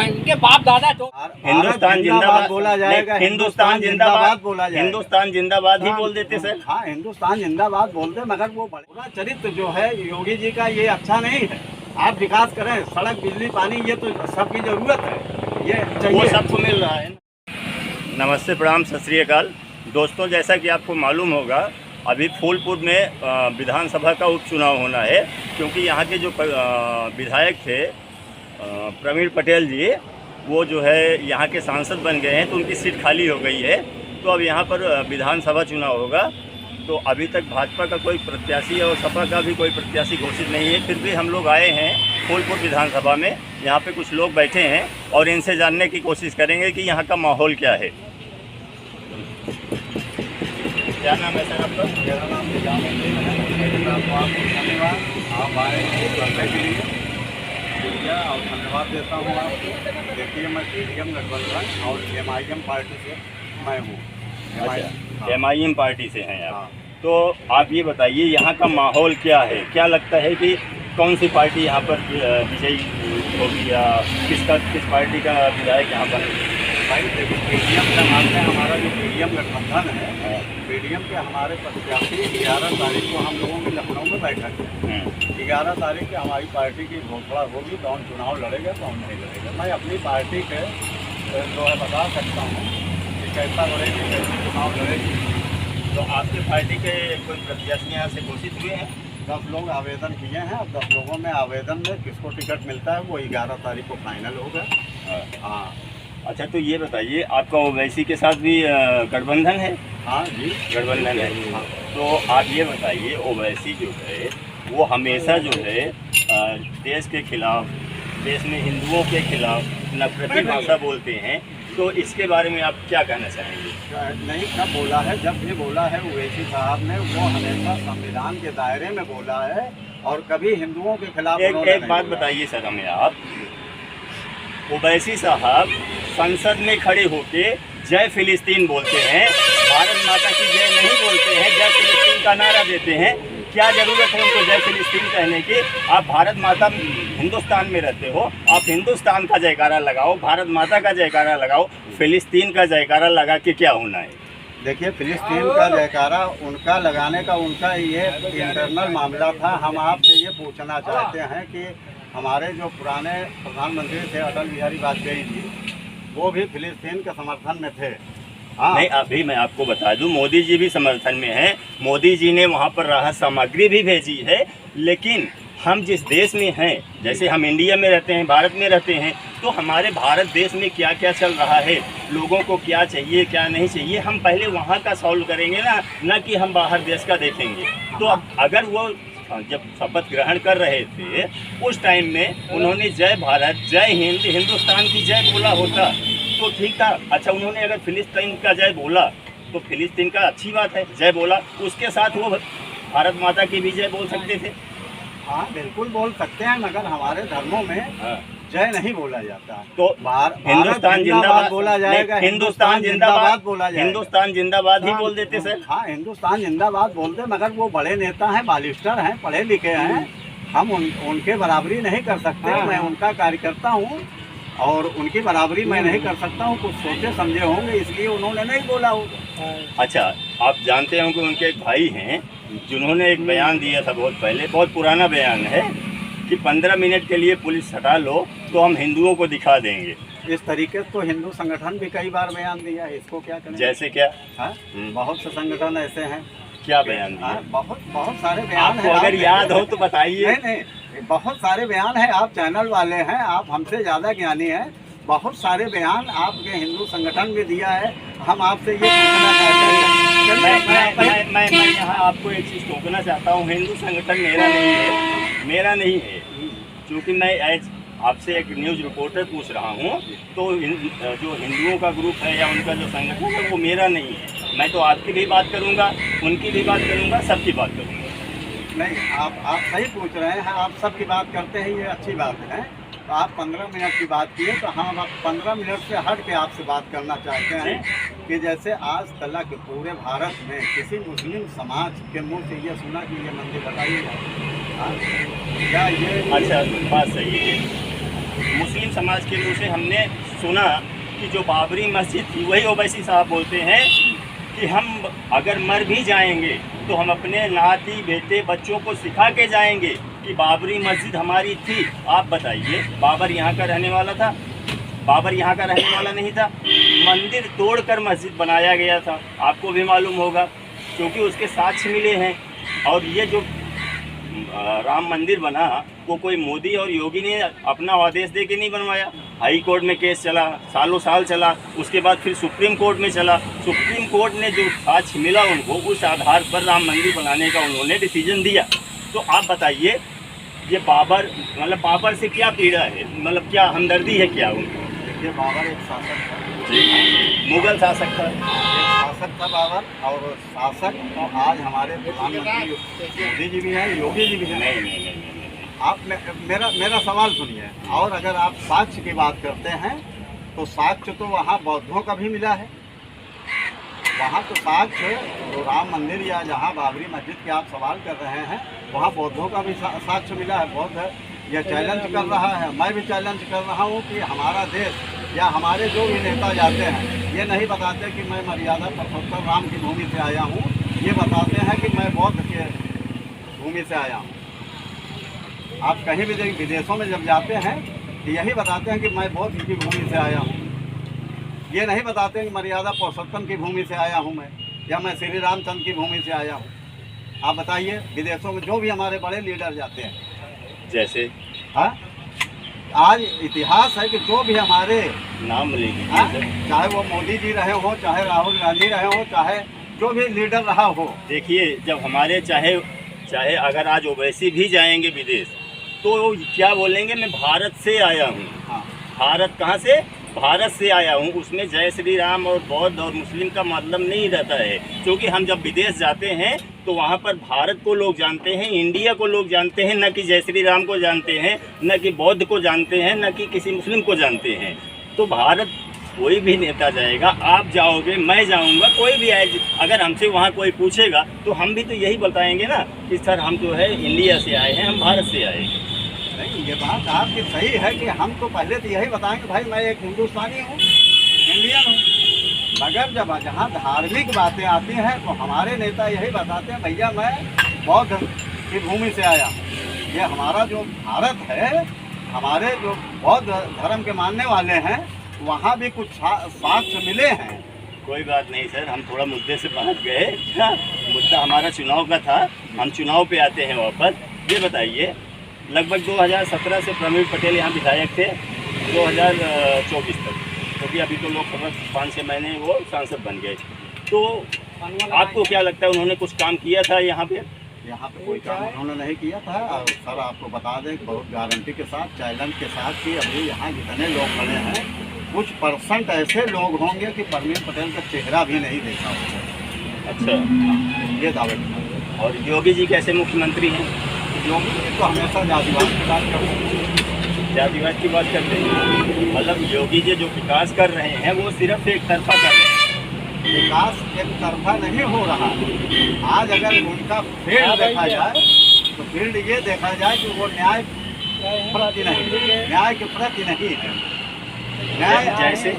इनके बाप दादा तो हिंदुस्तान जिंदाबाद बोला जाएगा, हिंदुस्तान जिंदाबाद बोला जाएगा, हिंदुस्तान जिंदाबाद ही बोल देते सर। हाँ, हिंदुस्तान जिंदाबाद बोलते, मगर वो पूरा चरित्र जो है योगी जी का ये अच्छा नहीं है। आप विकास करें, सड़क, बिजली, पानी, ये तो सबकी जरूरत है, ये चाहिए, वो सबको मिल रहा है। नमस्ते, प्रणाम, सत श्री अकाल दोस्तों। जैसा कि आपको मालूम होगा, अभी फूलपुर में विधानसभा का उपचुनाव होना है, क्योंकि यहाँ के जो विधायक थे प्रवीण पटेल जी, वो जो है यहाँ के सांसद बन गए हैं, तो उनकी सीट खाली हो गई है। तो अब यहाँ पर विधानसभा चुनाव होगा। तो अभी तक भाजपा का कोई प्रत्याशी और सपा का भी कोई प्रत्याशी घोषित नहीं है। फिर भी हम लोग आए हैं फूलपुर विधानसभा में। यहाँ पे कुछ लोग बैठे हैं और इनसे जानने की कोशिश करेंगे कि यहाँ का माहौल क्या है। क्या नाम है सर आपका? मेरा नाम धन्यवाद, आप आए करने के लिए शुक्रिया और धन्यवाद देता हूँ आपको। देखिए, मैं पीडीएम गठबंधन और MIM पार्टी से मैं हूँ। MIM पार्टी से हैं आप? हाँ। तो आप ये बताइए, यहाँ का माहौल क्या है? क्या लगता है कि कौन सी पार्टी यहाँ पर विजयी होगी, या किस पार्टी का विधायक यहाँ पर? भाई देखिए, पीडीएम का नाम है, हमारा जो पीडीएम गठबंधन है, पीडीएम के हमारे प्रत्याशी 11 तारीख को हम लोगों की लखनऊ में बैठक है। 11 तारीख को हमारी पार्टी की घोषणा होगी, कौन चुनाव लड़ेगा कौन नहीं लड़ेगा। मैं अपनी पार्टी के जो है बता सकता हूँ कि कैसा लड़ेगी, कैसे चुनाव लड़ेगी। तो आपकी पार्टी के कोई प्रत्याशी यहाँ से घोषित हुए हैं? 10 लोग आवेदन किए हैं। अब 10 लोगों में आवेदन में किसको टिकट मिलता है वो 11 तारीख को फाइनल होगा। हाँ। अच्छा, तो ये बताइए, आपका ओवैसी के साथ भी गठबंधन है? हाँ जी, गठबंधन है। हाँ। तो आप ये बताइए, ओवैसी जो है वो हमेशा जो है देश के खिलाफ, देश में हिंदुओं के खिलाफ नफरती भाषा बोलते हैं। तो इसके बारे में आप क्या कहना चाहेंगे? नहीं, कब बोला है? जब भी बोला है ओवैसी साहब ने, वो हमेशा संविधान के दायरे में बोला है और कभी हिंदुओं के खिलाफ एक बात बताइए सर हमें आप, ओवैसी साहब संसद में खड़े होके जय फिलिस्तीन बोलते हैं, भारत माता की जय नहीं बोलते हैं, जय फिलिस्तीन का नारा देते हैं। क्या ज़रूरत है उनको जय फिलिस्तीन कहने की? आप भारत माता हिंदुस्तान में रहते हो, आप हिंदुस्तान का जयकारा लगाओ, भारत माता का जयकारा लगाओ, फिलिस्तीन का जयकारा लगा के क्या होना है? देखिए, फिलिस्तीन का जयकारा उनका लगाने का उनका ये इंटरनल मामला था। हम आपसे ये पूछना चाहते हैं कि हमारे जो पुराने प्रधानमंत्री थे अटल बिहारी वाजपेयी जी, वो भी फिलिस्तीन के समर्थन में थे। हाँ। नहीं, अभी मैं आपको बता दूं, मोदी जी भी समर्थन में हैं। मोदी जी ने वहां पर राहत सामग्री भी भेजी है। लेकिन हम जिस देश में हैं, जैसे हम इंडिया में रहते हैं, भारत में रहते हैं, तो हमारे भारत देश में क्या क्या चल रहा है, लोगों को क्या चाहिए क्या नहीं चाहिए, हम पहले वहाँ का सॉल्व करेंगे ना कि हम बाहर देश का देखेंगे। तो अगर वो जब शपथ ग्रहण कर रहे थे उस टाइम में उन्होंने जय भारत, जय हिंद, हिंदुस्तान की जय बोला होता तो ठीक था। अच्छा, उन्होंने अगर फिलिस्तीन का जय बोला तो फिलिस्तीन का अच्छी बात है, जय बोला, उसके साथ वो भारत माता की भी जय बोल सकते थे। हाँ, बिल्कुल बोल सकते हैं, मगर हमारे धर्मों में जय नहीं बोला जाता। तो हिंदुस्तान जिंदाबाद बोला जाएगा, हिंदुस्तान जिंदाबाद बोला जाएगा, हिंदुस्तान जिंदाबाद ही बोल देते सर। हाँ, हिंदुस्तान जिंदाबाद बोलते, मगर वो बड़े नेता हैं, बालिस्टर हैं, पढ़े लिखे हैं, हम उनके बराबरी नहीं कर सकते। मैं उनका कार्यकर्ता हूँ और उनकी बराबरी मैं नहीं कर सकता हूँ। कुछ सोचे समझे होंगे, इसलिए उन्होंने नहीं बोला होगा। अच्छा, आप जानते हो कि उनके एक भाई हैं जिन्होंने एक बयान दिया था बहुत पहले, बहुत पुराना बयान है, कि 15 मिनट के लिए पुलिस हटा लो तो हम हिंदुओं को दिखा देंगे। इस तरीके से तो हिंदू संगठन भी कई बार बयान दिया है, इसको क्या करें? जैसे क्या? बहुत से संगठन ऐसे हैं। क्या बयान दिया? बहुत सारे बयान हैं। अगर याद हो तो बताइए। नहीं, बहुत सारे बयान हैं। आप चैनल वाले हैं, आप हमसे ज़्यादा ज्ञानी हैं। बहुत सारे बयान आपके हिंदू संगठन भी दिया है। हम आपसे ये पूछना चाहते हैं, मैं यहाँ आपको एक चीज़ टोकना चाहता हूँ, हिंदू संगठन मेरा नहीं है, क्योंकि मैं एज आपसे एक न्यूज़ रिपोर्टर पूछ रहा हूँ। तो जो हिंदुओं का ग्रुप है या उनका जो संगठन है वो मेरा नहीं है। मैं तो आपकी भी बात करूँगा, उनकी भी बात करूँगा, सबकी बात करूँगा। नहीं, आप सही पूछ रहे हैं, आप सबकी बात करते हैं, ये अच्छी बात है। तो आप 15 मिनट की बात किए, तो हम आप 15 मिनट से हट के आपसे बात करना चाहते हैं कि जैसे आज तक पूरे भारत में किसी मुस्लिम समाज के मुंह से ये सुना कि ये मंदिर बताइएगा, क्या ये? अच्छा, बात सही है। मुस्लिम समाज के मुँह से हमने सुना कि जो बाबरी मस्जिद थी, वही ओवैसी साहब बोलते हैं कि हम अगर मर भी जाएंगे तो हम अपने नाती बेटे बच्चों को सिखा के जाएंगे कि बाबरी मस्जिद हमारी थी। आप बताइए, बाबर यहाँ का रहने वाला था? बाबर यहाँ का रहने वाला नहीं था। मंदिर तोड़कर मस्जिद बनाया गया था, आपको भी मालूम होगा, क्योंकि उसके साक्ष्य मिले हैं। और ये जो राम मंदिर बना, वो कोई मोदी और योगी ने अपना आदेश दे के नहीं बनवाया। हाई कोर्ट में केस चला, सालों साल चला, उसके बाद फिर सुप्रीम कोर्ट में चला। सुप्रीम कोर्ट ने जो साक्ष्य मिला उनको, उस आधार पर राम मंदिर बनाने का उन्होंने डिसीजन दिया। तो आप बताइए, ये बाबर मतलब बाबर से क्या पीड़ा है, मतलब क्या हमदर्दी है क्या उनको? देखिए, बाबर एक शासक था, मुगल शासक था, एक शासक था बाबर। और शासक तो आज हमारे प्रधानमंत्री मोदी जी भी हैं, योगी जी भी हैं। नहीं। आप मेरा सवाल सुनिए। और अगर आप साक्ष्य की बात करते हैं तो साक्ष्य तो वहाँ बौद्धों का भी मिला है। वहाँ तो साक्ष्य जो राम मंदिर या जहाँ बाबरी मस्जिद के आप सवाल कर रहे हैं, वहाँ बौद्धों का भी साक्ष्य मिला है। बौद्ध यह चैलेंज कर रहा है, मैं भी चैलेंज कर रहा हूँ कि हमारा देश या हमारे जो भी नेता जाते हैं, ये नहीं बताते कि मैं मर्यादा पुरुषोत्तम राम की भूमि से आया हूँ, ये बताते हैं कि मैं बौद्ध के भूमि से आया हूँ। आप कहीं भी विदेशों में जब जाते हैं तो यही बताते हैं कि मैं बौद्ध की भूमि से आया हूँ। ये नहीं बताते कि मर्यादा पुरुषोत्तम की भूमि से आया हूँ मैं, या मैं श्री रामचंद्र की भूमि से आया हूँ। आप बताइए, विदेशों में जो भी हमारे बड़े लीडर जाते हैं, जैसे हाँ, आज इतिहास है कि जो भी हमारे नाम लीजिए, चाहे वो मोदी जी रहे हो, चाहे राहुल गांधी रहे हो, चाहे जो भी लीडर रहा हो। देखिए, जब हमारे चाहे अगर आज ओवैसी भी जाएंगे विदेश, तो क्या बोलेंगे, मैं भारत से आया हूँ। हाँ, भारत कहाँ से? भारत से आया हूँ। उसमें जय श्री राम और बौद्ध और मुस्लिम का मतलब नहीं रहता है, क्योंकि हम जब विदेश जाते हैं तो वहाँ पर भारत को लोग जानते हैं, इंडिया को लोग जानते हैं, न कि जय श्री राम को जानते हैं, न कि बौद्ध को जानते हैं, न कि किसी मुस्लिम को जानते हैं। तो भारत कोई भी नेता जाएगा, आप जाओगे, मैं जाऊंगा, कोई भी आए, अगर हमसे वहाँ कोई पूछेगा तो हम भी तो यही बताएंगे ना कि सर हम तो है इंडिया से आए हैं, हम भारत से आए हैं। नहीं, ये बात आपकी सही है कि हम तो पहले तो यही बताएंगे भाई मैं एक हिंदुस्तानी हूँ, इंडियन हूँ। मगर जब जहाँ धार्मिक बातें आती हैं तो हमारे नेता यही बताते हैं, भैया मैं बौद्ध की भूमि से आया हूँ। ये हमारा जो भारत है, हमारे जो बौद्ध धर्म के मानने वाले हैं, वहाँ भी कुछ साक्ष्य मिले हैं। कोई बात नहीं सर, हम थोड़ा मुद्दे से बाहर गए। मुद्दा हमारा चुनाव का था, हम चुनाव पे आते हैं वापस। ये बताइए, लगभग 2017 से प्रवीण पटेल यहाँ विधायक थे 2024 तक, क्योंकि अभी तो लोकसभा 5-6 महीने वो सांसद बन गए। तो आपको क्या लगता है, उन्होंने कुछ काम किया था यहाँ पे? यहाँ पे कोई काम उन्होंने नहीं किया था। और सर आपको बता दें, बहुत गारंटी के साथ, चैलेंज के साथ कि अभी यहाँ जितने लोग खड़े हैं, कुछ परसेंट ऐसे लोग होंगे कि प्रवीण पटेल का चेहरा भी नहीं देखा होगा। अच्छा, ये दावे। और योगी जी कैसे मुख्यमंत्री हैं? योगी जी तो हमेशा जातिवाद की बात करते हैं। जातिवाद की बात करते हैं, मतलब योगी जी जो विकास कर रहे हैं वो सिर्फ एक तरफा कर रहे हैं। विकास एक तरफा नहीं हो रहा। आज अगर उनका फील्ड देखा जाए तो फील्ड ये देखा जाए कि वो न्याय प्रति नहीं, न्याय के प्रति नहीं है। न्याय जैसे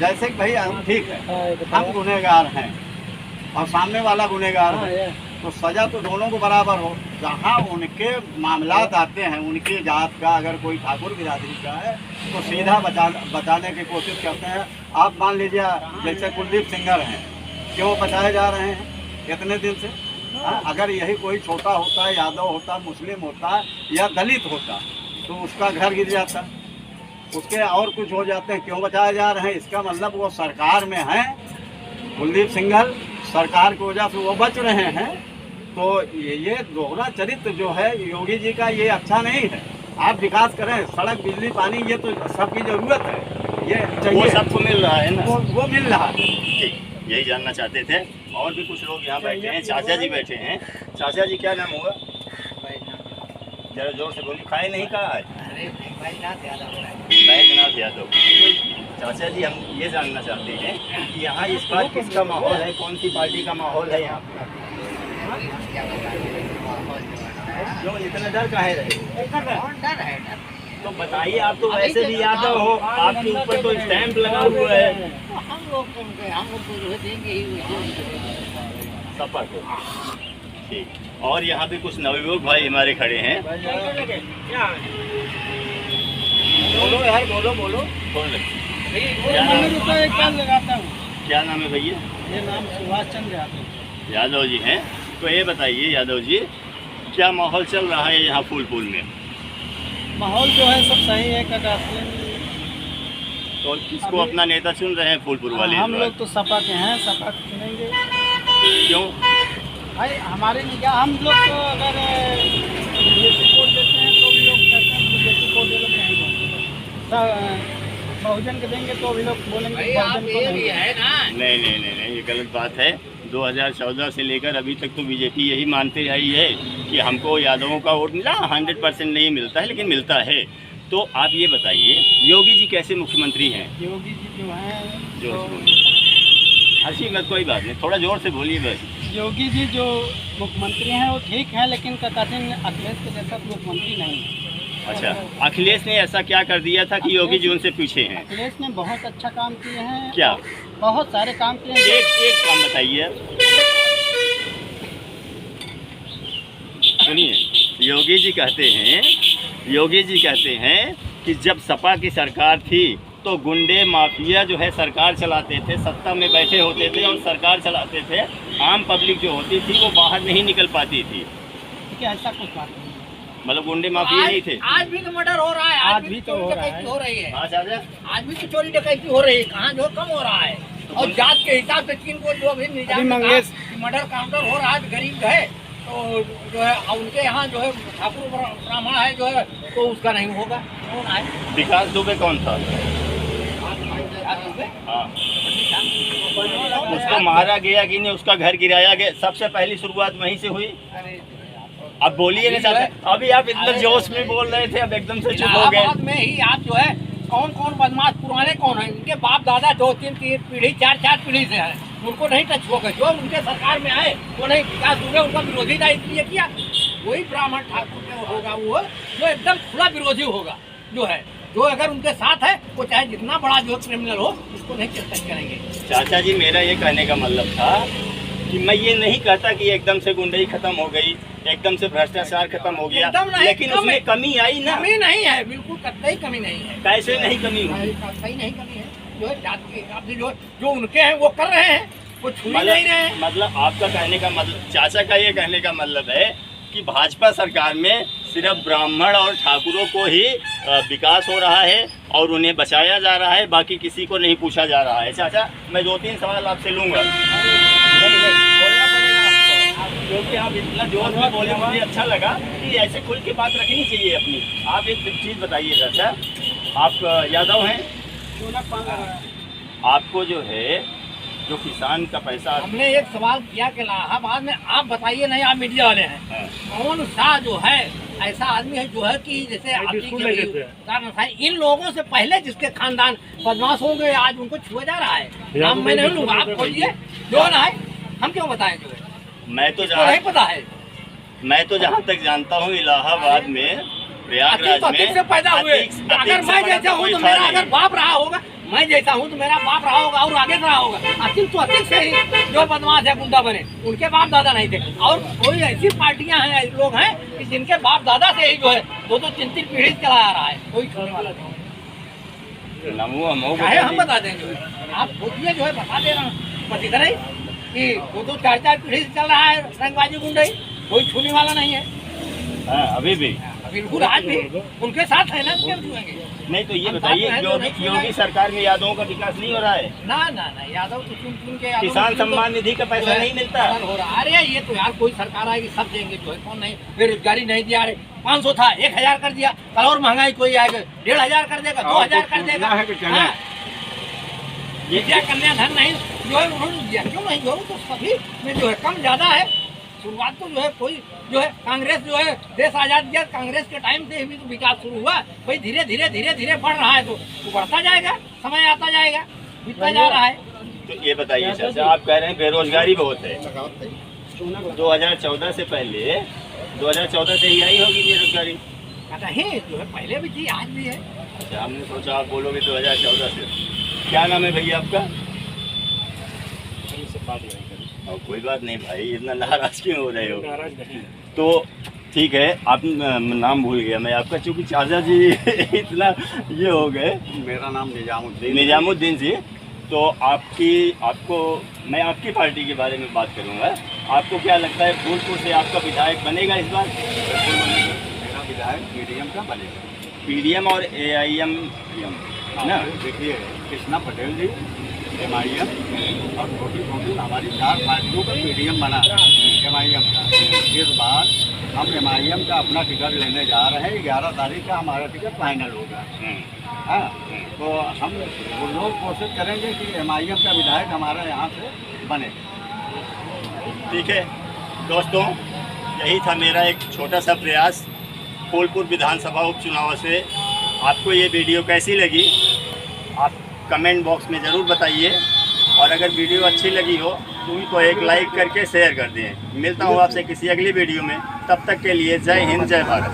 जैसे कि भाई ठीक है, हम गुनहगार हैं और सामने वाला गुनहगार है, तो सज़ा तो दोनों को बराबर हो। जहाँ उनके मामलात आते हैं, उनकी जात का अगर कोई ठाकुर बिरादरी का है तो सीधा बचाने की कोशिश करते हैं। आप मान लीजिए जैसे कुलदीप सिंगर हैं, क्यों बचाए जा रहे हैं कितने दिन से? अगर यही कोई छोटा होता, यादव होता, मुस्लिम होता या दलित होता तो उसका घर गिर जाता, उसके और कुछ हो जाते हैं। क्यों बचाए जा रहे हैं? इसका मतलब वो सरकार में हैं, कुलदीप सिंघल सरकार की वजह से वो बच रहे हैं। तो ये दोहरा चरित्र जो है योगी जी का, ये अच्छा नहीं है। आप विकास करें, सड़क, बिजली, पानी, ये तो सबकी ज़रूरत है, ये चाहिए, वो सबको मिल रहा है ना, वो मिल रहा है। ठीक, यही जानना चाहते थे। और भी कुछ लोग यहाँ बैठे हैं, चाचा जी बैठे हैं। चाचा जी क्या नाम होगा? जरा जोर से बोलिए। खाए नहीं कहा है? बैजनाथ यादव। चाचा जी, हम ये जानना चाहते हैं कि यहाँ इस बार किसका माहौल है, कौन सी पार्टी का माहौल है यहाँ? क्यों इतना डर काहे रहे? तो बताइए, आप तो वैसे भी यादव हो, आपके ऊपर तो स्टैंप लगा हुआ है हम लोग तो जो है देंगे ही सपा को। ठीक, और यहाँ पे कुछ नवयुवक भाई हमारे खड़े हैं। बोलो यार, बोलो बोलो। कौन लगे? लगाता हूँ। क्या नाम है भैया? ये नाम सुभाष चंद्र यादव। यादव जी हैं। तो ये बताइए यादव जी, क्या माहौल चल रहा है यहाँ फूलपुर में? माहौल जो है सब सही है कदाचिन। तो किसको अपना नेता चुन रहे हैं फूलपुर वाले? हम लोग तो सपा के हैं, सपा को चुनेंगे। क्यों? भाई हमारे निगाह, हम लोग तो अगर बीजेपी को देते हैं तो भी लोग कहते हैं बीजेपी को दे लोग नहीं देंगे, बहुजन के देंगे तो भी लोग बोलेंगे बहुजन को नहीं। है ना। नहीं, ये गलत बात है। 2014 से लेकर अभी तक तो बीजेपी यही मानती आई है कि हमको यादवों का वोट मिला। 100% नहीं मिलता है, लेकिन मिलता है। तो आप ये बताइए, योगी जी कैसे मुख्यमंत्री हैं? योगी जी जो हैं, जोर से बोलिए, हंसी मत, कोई बात नहीं, थोड़ा जोर से बोलिए बस। योगी जी जो मुख्यमंत्री हैं वो ठीक है, लेकिन कदाचिन अखिलेश के जैसा मुख्यमंत्री नहीं है। अच्छा, अखिलेश ने ऐसा क्या कर दिया था कि योगी जी उनसे पीछे हैं? अखिलेश ने बहुत अच्छा काम किए हैं। क्या? बहुत सारे काम किए हैं। एक काम बताइए। सुनिए, योगी जी कहते हैं कि जब सपा की सरकार थी तो गुंडे माफिया जो है सरकार चलाते थे, सत्ता में बैठे होते थे और सरकार चलाते थे। आम पब्लिक जो होती थी वो बाहर नहीं निकल पाती थी। ठीक है, ऐसा कुछ बात नहीं। मतलब गुंडे माफिया नहीं थे। आज भी तो मर्डर हो रहा है, आज भी तो हो रही है। हाँ चाचा, आज भी तो चोरी डकैती हो रही है, कहाँ जो कम हो रहा है। और जात के हिसाब से किनको जो भी मर्डर काउंटर हो रहा है, गरीब है तो जो है उनके यहाँ जो है ठाकुर ब्राह्मण है जो है तो उसका नहीं होगा। कौन है? विकास दुबे कौन था? हाँ, उसको मारा गया कि नहीं, उसका घर गिराया गया, सबसे पहली शुरुआत वहीं से हुई। अब बोलिए नहीं चाहते, अभी आप इतना जोश में बोल रहे थे, अब एकदम से चुप हो गए। इलाहाबाद में ही आप जो है कौन बदमाश पुराने कौन है, इनके बाप दादा 2-3 पीढ़ी 4 पीढ़ी से है, उनको नहीं टच होगा। जो उनके सरकार में आए वो नहीं विकास दुबे उनका विरोधी था, इसलिए किया। वही ब्राह्मण ठाकुर में होगा वो जो एकदम खुला विरोधी होगा, जो है जो अगर उनके साथ है वो चाहे जितना बड़ा जो क्रिमिनल हो उसको नहीं टच करेंगे। चाचा जी, मेरा ये कहने का मतलब था कि मैं ये नहीं कहता कि एकदम से गुंडई खत्म हो गई, एकदम से भ्रष्टाचार खत्म हो गया, लेकिन उसमें कमी आई ना। कमी नहीं है, बिल्कुल कतई कमी नहीं है। कैसे नहीं कमी हुई? कतई नहीं कमी है। जो है जात के हिसाब से जो उनके हैं वो कर रहे हैं, वो छू नहीं रहे हैं। मतलब आपका कहने का मतलब, चाचा का ये कहने का मतलब है कि भाजपा सरकार में सिर्फ ब्राह्मण और ठाकुरों को ही विकास हो रहा है और उन्हें बचाया जा रहा है, बाकी किसी को नहीं पूछा जा रहा है। चाचा, मैं 2-3 सवाल आपसे लूँगा। नहीं, बोलना पड़ेगा आपको, क्योंकि आप इतना जोर में बोले, मुझे अच्छा लगा कि ऐसे खुल के बात रखनी चाहिए अपनी। आप एक चीज़ बताइए चाचा, आप यादव हैं, आपको जो है जो किसान का पैसा, हमने एक सवाल किया कि इलाहाबाद में आप बताइए, नहीं आप मीडिया वाले हैं, कौन सा जो है ऐसा आदमी है जो है कि जैसे इन लोगों से पहले जिसके खानदान बदमाश होंगे आज उनको छुआ जा रहा है। नाम मैं नहीं लूंगा, आप खोलिए जो ना है, हम क्यों बताएं? जो है मैं तो नहीं पता है। मैं तो जहाँ तक जानता हूँ इलाहाबाद में, प्रयागराज में से पैदा हुए। अगर मैं जैसा हूँ तो मेरा अगर बाप रहा होगा, मैं जैसा हूँ तो मेरा बाप रहा होगा और आगे रहा होगा। अतीक तो अतीक से ही जो बदमाश है गुंडा बने, उनके बाप दादा नहीं थे। और कोई ऐसी पार्टियां हैं, लोग हैं कि जिनके बाप दादा से ही जो है 2-3 पीढ़ी चला आ रहा है, कोई छोड़ने वाला नहीं। हम बता देंगे, आप खोजिए जो है बता दे रहा हूँ। बस इतना ही कि 2-4 पीढ़ी से चल रहा है रंगबाजी गुंडई, कोई छूने वाला नहीं है। अभी भी बिल्कुल आज भी उनके साथ है ना, क्यों छुएंगे? नहीं तो ये बताइए, योगी सरकार में यादवों का विकास नहीं हो रहा है? ना यादव तो चुन के किसान सम्मान निधि का पैसा नहीं मिलता हो रहा। अरे ये तो यार कोई सरकार आएगी सब देंगे, जो है कौन नहीं। बेरोजगारी नहीं दिया, अरे 500 था 1000 कर दिया, कल और महंगाई कोई आएगा 1500 कर देगा, 2000 कर देगा। विद्या कन्याधन नहीं जो है उन्होंने दिया, क्यों नहीं? जो तो सभी में जो है कम ज्यादा है। शुरुआत तो जो है कोई जो है कांग्रेस जो है देश आजाद किया, कांग्रेस के टाइम से भी तो विकास शुरू हुआ। भाई धीरे धीरे बढ़ रहा है, तो बढ़ता जाएगा, समय आता जाएगा, बीतता जा रहा है। तो ये बताइए चाचा, आप कह रहे हैं बेरोजगारी बहुत है, 2014 से पहले 2014 से ही आई होगी बेरोजगारी। नहीं जो है पहले भी थी आज भी है। अच्छा, हमने सोचा आप बोलोगे 2014 से। क्या नाम है भैया आपका? कोई बात नहीं भाई, इतना नाराज क्यों हो रहे हो? नाराज नहीं। तो ठीक है, आप नाम भूल गया मैं आपका, चूँकि चाचा जी इतना ये हो गए। मेरा नाम निजामुद्दीन। निजामुद्दीन जी। तो आपको मैं आपकी पार्टी के बारे में बात करूंगा। आपको क्या लगता है फूलपुर से आपका विधायक बनेगा इस बार? मेरा विधायक पीडीएम का बनेगा। पीडीएम और एआईएम ना? देखिए, कृष्णा पटेल जी एमआईएम और छोटी छोटी हमारी 4 पार्टियों का पीडीएम बना एमआईएम का। इस बार हम एमआईएम का अपना टिकट लेने जा रहे हैं। 11 तारीख का हमारा टिकट फाइनल होगा। हाँ, तो हम लोग कोशिश करेंगे कि एमआईएम का विधायक हमारे यहाँ से बने। ठीक है दोस्तों, यही था मेरा एक छोटा सा प्रयास फूलपुर विधानसभा उपचुनाव से। आपको ये वीडियो कैसी लगी आप कमेंट बॉक्स में ज़रूर बताइए, और अगर वीडियो अच्छी लगी हो तो उनको एक लाइक करके शेयर कर दें। मिलता हूँ आपसे किसी अगली वीडियो में, तब तक के लिए जय हिंद जय भारत।